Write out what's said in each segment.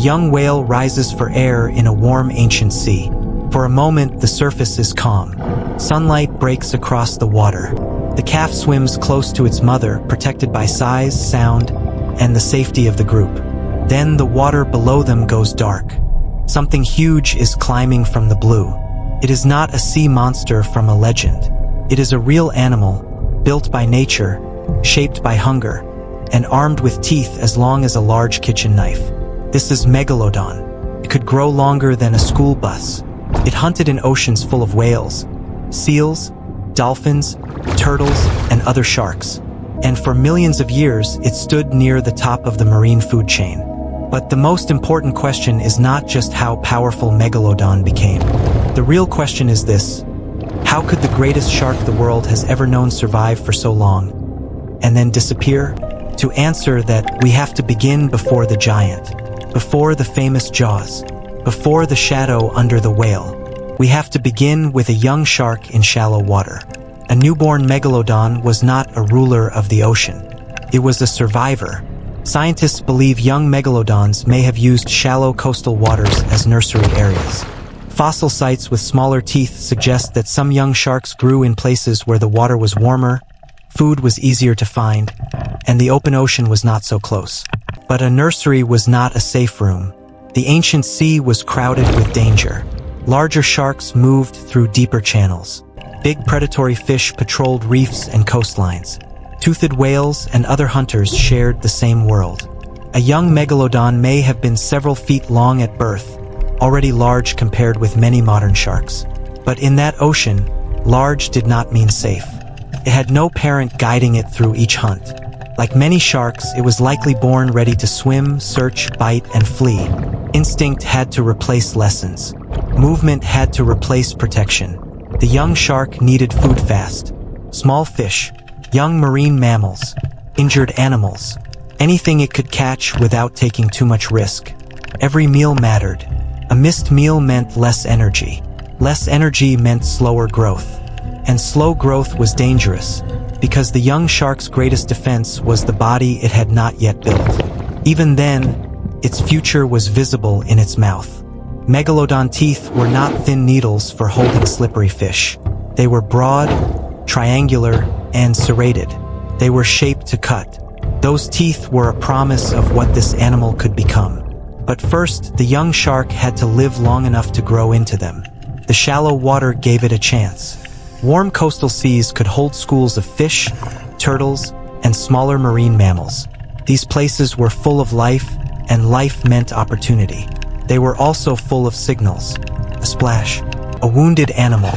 young whale rises for air in a warm ancient sea. For a moment, the surface is calm. Sunlight breaks across the water. The calf swims close to its mother, protected by size, sound, and the safety of the group. Then the water below them goes dark. Something huge is climbing from the blue. It is not a sea monster from a legend. It is a real animal, built by nature, shaped by hunger, and armed with teeth as long as a large kitchen knife. This is Megalodon. It could grow longer than a school bus. It hunted in oceans full of whales, seals, dolphins, turtles, and other sharks. And for millions of years, it stood near the top of the marine food chain. But the most important question is not just how powerful Megalodon became. The real question is this: how could the greatest shark the world has ever known survive for so long, and then disappear? To answer that, we have to begin before the giant, before the famous jaws, before the shadow under the whale. We have to begin with a young shark in shallow water. A newborn Megalodon was not a ruler of the ocean. It was a survivor. Scientists believe young Megalodons may have used shallow coastal waters as nursery areas. Fossil sites with smaller teeth suggest that some young sharks grew in places where the water was warmer, food was easier to find, and the open ocean was not so close. But a nursery was not a safe room. The ancient sea was crowded with danger. Larger sharks moved through deeper channels. Big predatory fish patrolled reefs and coastlines. Toothed whales and other hunters shared the same world. A young Megalodon may have been several feet long at birth, already large compared with many modern sharks. But in that ocean, large did not mean safe. It had no parent guiding it through each hunt. Like many sharks, it was likely born ready to swim, search, bite, and flee. Instinct had to replace lessons. Movement had to replace protection. The young shark needed food fast. Small fish, young marine mammals, injured animals, anything it could catch without taking too much risk. Every meal mattered. A missed meal meant less energy. Less energy meant slower growth. And slow growth was dangerous, because the young shark's greatest defense was the body it had not yet built. Even then, its future was visible in its mouth. Megalodon teeth were not thin needles for holding slippery fish. They were broad, triangular, and serrated. They were shaped to cut. Those teeth were a promise of what this animal could become. But first, the young shark had to live long enough to grow into them. The shallow water gave it a chance. Warm coastal seas could hold schools of fish, turtles, and smaller marine mammals. These places were full of life, and life meant opportunity. They were also full of signals. A splash, a wounded animal,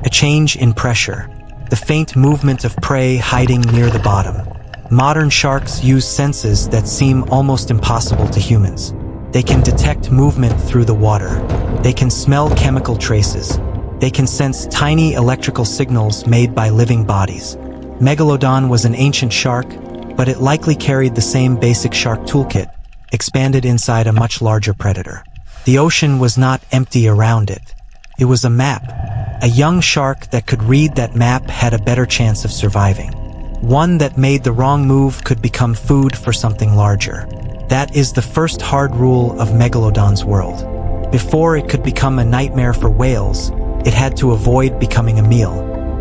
a change in pressure, the faint movement of prey hiding near the bottom. Modern sharks use senses that seem almost impossible to humans. They can detect movement through the water. They can smell chemical traces. They can sense tiny electrical signals made by living bodies. Megalodon was an ancient shark, but it likely carried the same basic shark toolkit, expanded inside a much larger predator. The ocean was not empty around it. It was a map. A young shark that could read that map had a better chance of surviving. One that made the wrong move could become food for something larger. That is the first hard rule of Megalodon's world. Before it could become a nightmare for whales, it had to avoid becoming a meal.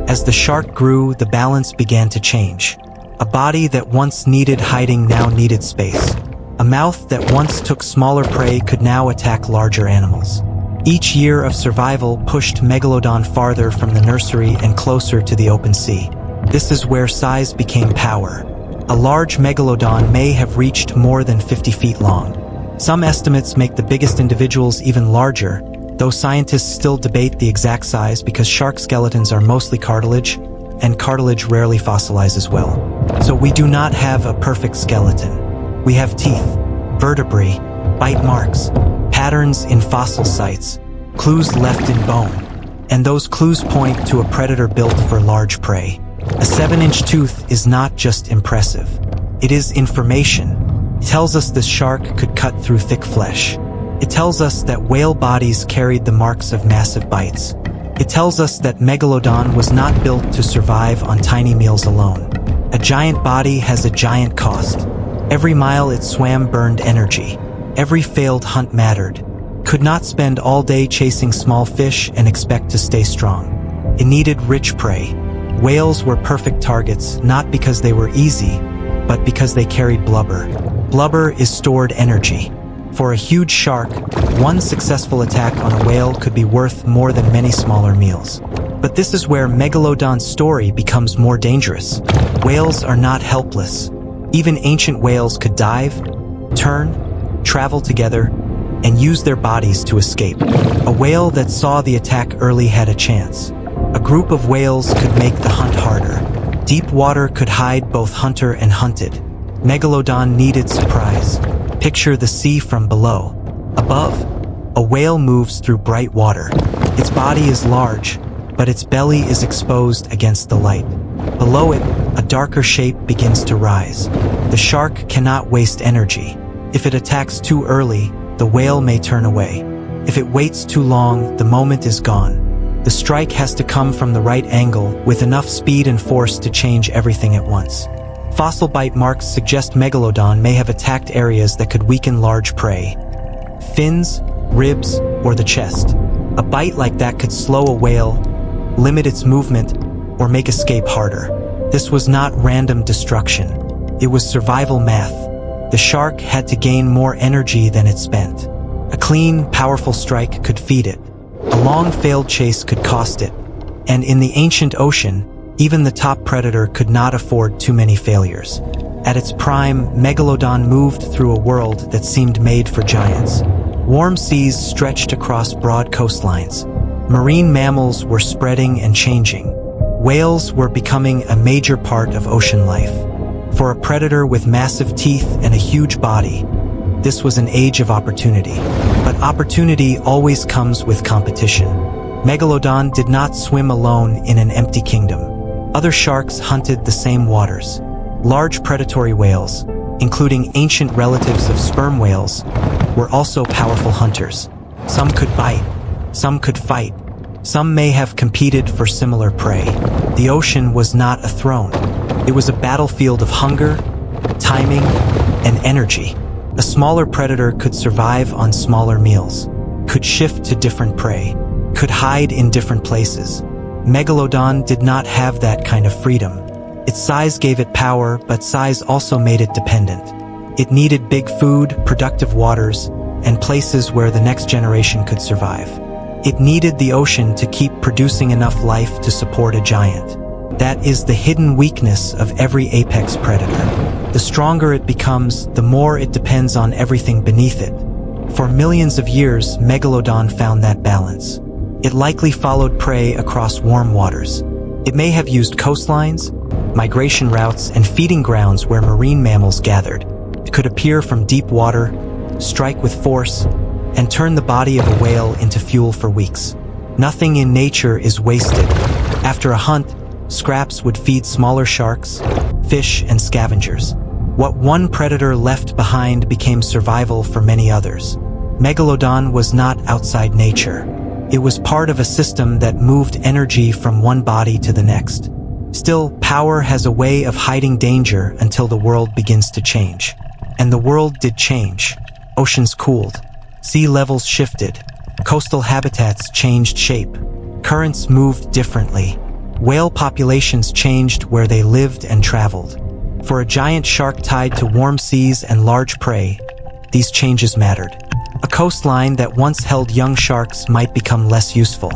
As the shark grew, the balance began to change. A body that once needed hiding now needed space. A mouth that once took smaller prey could now attack larger animals. Each year of survival pushed Megalodon farther from the nursery and closer to the open sea. This is where size became power. A large Megalodon may have reached more than 50 feet long. Some estimates make the biggest individuals even larger, though scientists still debate the exact size because shark skeletons are mostly cartilage, and cartilage rarely fossilizes well. So we do not have a perfect skeleton. We have teeth, vertebrae, bite marks, patterns in fossil sites, clues left in bone, and those clues point to a predator built for large prey. A 7-inch tooth is not just impressive. It is information. It tells us this shark could cut through thick flesh. It tells us that whale bodies carried the marks of massive bites. It tells us that Megalodon was not built to survive on tiny meals alone. A giant body has a giant cost. Every mile it swam burned energy. Every failed hunt mattered. Could not spend all day chasing small fish and expect to stay strong. It needed rich prey. Whales were perfect targets, not because they were easy, but because they carried blubber. Blubber is stored energy. For a huge shark, one successful attack on a whale could be worth more than many smaller meals. But this is where Megalodon's story becomes more dangerous. Whales are not helpless. Even ancient whales could dive, turn, travel together, and use their bodies to escape. A whale that saw the attack early had a chance. A group of whales could make the hunt harder. Deep water could hide both hunter and hunted. Megalodon needed surprise. Picture the sea from below. Above, a whale moves through bright water. Its body is large, but its belly is exposed against the light. Below it, a darker shape begins to rise. The shark cannot waste energy. If it attacks too early, the whale may turn away. If it waits too long, the moment is gone. The strike has to come from the right angle, with enough speed and force to change everything at once. Fossil bite marks suggest Megalodon may have attacked areas that could weaken large prey. Fins, ribs, or the chest. A bite like that could slow a whale, limit its movement, or make escape harder. This was not random destruction. It was survival math. The shark had to gain more energy than it spent. A clean, powerful strike could feed it. A long failed chase could cost it. And in the ancient ocean, even the top predator could not afford too many failures. At its prime, Megalodon moved through a world that seemed made for giants. Warm seas stretched across broad coastlines. Marine mammals were spreading and changing. Whales were becoming a major part of ocean life. For a predator with massive teeth and a huge body, this was an age of opportunity. But opportunity always comes with competition. Megalodon did not swim alone in an empty kingdom. Other sharks hunted the same waters. Large predatory whales, including ancient relatives of sperm whales, were also powerful hunters. Some could bite, some could fight, some may have competed for similar prey. The ocean was not a throne. It was a battlefield of hunger, timing, and energy. A smaller predator could survive on smaller meals, could shift to different prey, could hide in different places. Megalodon did not have that kind of freedom. Its size gave it power, but size also made it dependent. It needed big food, productive waters, and places where the next generation could survive. It needed the ocean to keep producing enough life to support a giant. That is the hidden weakness of every apex predator. The stronger it becomes, the more it depends on everything beneath it. For millions of years, Megalodon found that balance. It likely followed prey across warm waters. It may have used coastlines, migration routes, and feeding grounds where marine mammals gathered. It could appear from deep water, strike with force, and turn the body of a whale into fuel for weeks. Nothing in nature is wasted. After a hunt, scraps would feed smaller sharks, fish, and scavengers. What one predator left behind became survival for many others. Megalodon was not outside nature. It was part of a system that moved energy from one body to the next. Still, power has a way of hiding danger until the world begins to change. And the world did change. Oceans cooled. Sea levels shifted. Coastal habitats changed shape. Currents moved differently. Whale populations changed where they lived and traveled. For a giant shark tied to warm seas and large prey, these changes mattered. A coastline that once held young sharks might become less useful.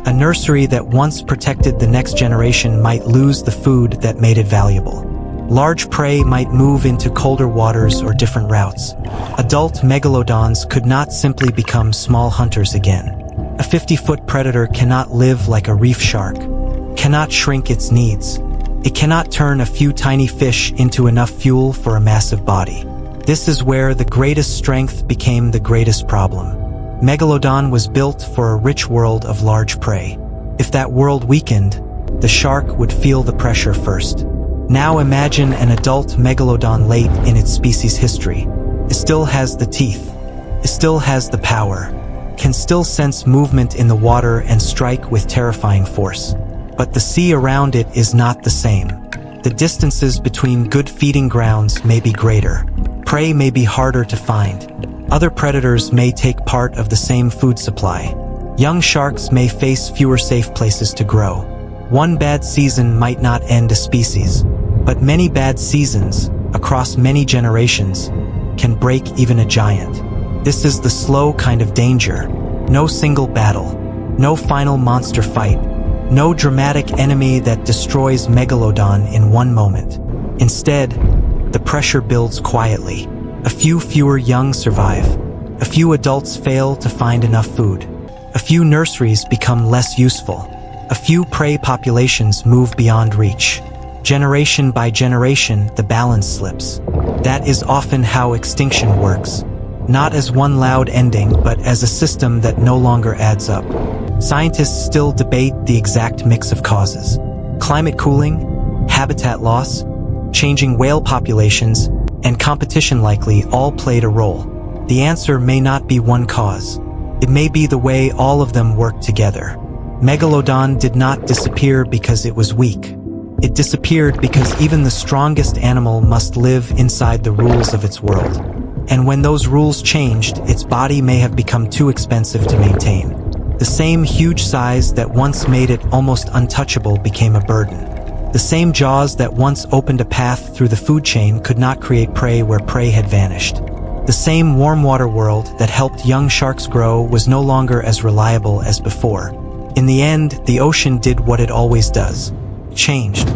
A nursery that once protected the next generation might lose the food that made it valuable. Large prey might move into colder waters or different routes. Adult megalodons could not simply become small hunters again. A 50-foot predator cannot live like a reef shark, cannot shrink its needs. It cannot turn a few tiny fish into enough fuel for a massive body. This is where the greatest strength became the greatest problem. Megalodon was built for a rich world of large prey. If that world weakened, the shark would feel the pressure first. Now imagine an adult megalodon late in its species history. It still has the teeth. It still has the power. Can still sense movement in the water and strike with terrifying force. But the sea around it is not the same. The distances between good feeding grounds may be greater. Prey may be harder to find. Other predators may take part of the same food supply. Young sharks may face fewer safe places to grow. One bad season might not end a species, but many bad seasons, across many generations, can break even a giant. This is the slow kind of danger. No single battle, no final monster fight, no dramatic enemy that destroys Megalodon in one moment. Instead, the pressure builds quietly. A few fewer young survive. A few adults fail to find enough food. A few nurseries become less useful. A few prey populations move beyond reach. Generation by generation, the balance slips. That is often how extinction works. Not as one loud ending, but as a system that no longer adds up. Scientists still debate the exact mix of causes. Climate cooling, habitat loss, changing whale populations, and competition likely all played a role. The answer may not be one cause. It may be the way all of them work together. Megalodon did not disappear because it was weak. It disappeared because even the strongest animal must live inside the rules of its world. And when those rules changed, its body may have become too expensive to maintain. The same huge size that once made it almost untouchable became a burden. The same jaws that once opened a path through the food chain could not create prey where prey had vanished. The same warm water world that helped young sharks grow was no longer as reliable as before. In the end, the ocean did what it always does. Changed.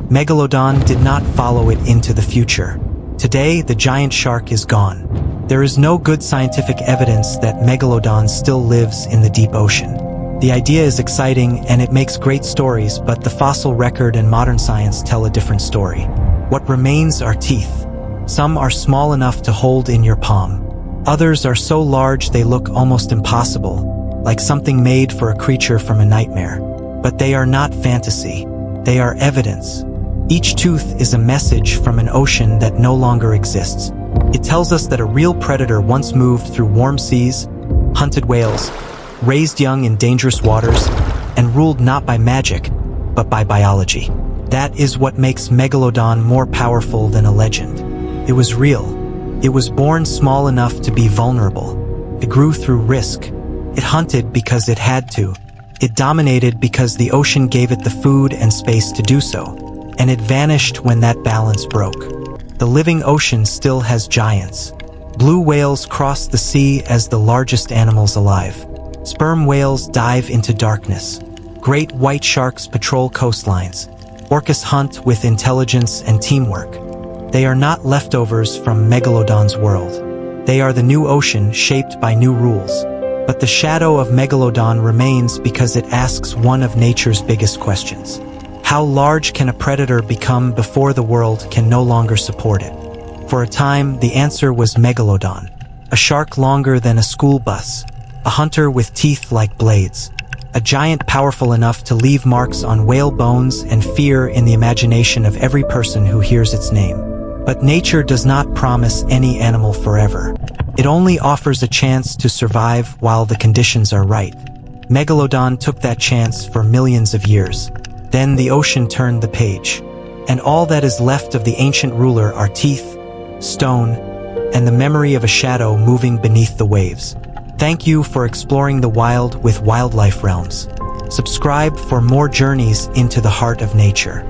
Megalodon did not follow it into the future. Today, the giant shark is gone. There is no good scientific evidence that Megalodon still lives in the deep ocean. The idea is exciting and it makes great stories, but the fossil record and modern science tell a different story. What remains are teeth. Some are small enough to hold in your palm. Others are so large they look almost impossible, like something made for a creature from a nightmare. But they are not fantasy. They are evidence. Each tooth is a message from an ocean that no longer exists. It tells us that a real predator once moved through warm seas, hunted whales, raised young in dangerous waters, and ruled not by magic, but by biology. That is what makes Megalodon more powerful than a legend. It was real. It was born small enough to be vulnerable. It grew through risk. It hunted because it had to. It dominated because the ocean gave it the food and space to do so. And it vanished when that balance broke. The living ocean still has giants. Blue whales cross the sea as the largest animals alive. Sperm whales dive into darkness. Great white sharks patrol coastlines. Orcas hunt with intelligence and teamwork. They are not leftovers from Megalodon's world. They are the new ocean shaped by new rules. But the shadow of Megalodon remains because it asks one of nature's biggest questions. How large can a predator become before the world can no longer support it? For a time, the answer was Megalodon. A shark longer than a school bus. A hunter with teeth like blades. A giant powerful enough to leave marks on whale bones and fear in the imagination of every person who hears its name. But nature does not promise any animal forever. It only offers a chance to survive while the conditions are right. Megalodon took that chance for millions of years. Then the ocean turned the page. And all that is left of the ancient ruler are teeth, stone, and the memory of a shadow moving beneath the waves. Thank you for exploring the wild with Wildlife Realms. Subscribe for more journeys into the heart of nature.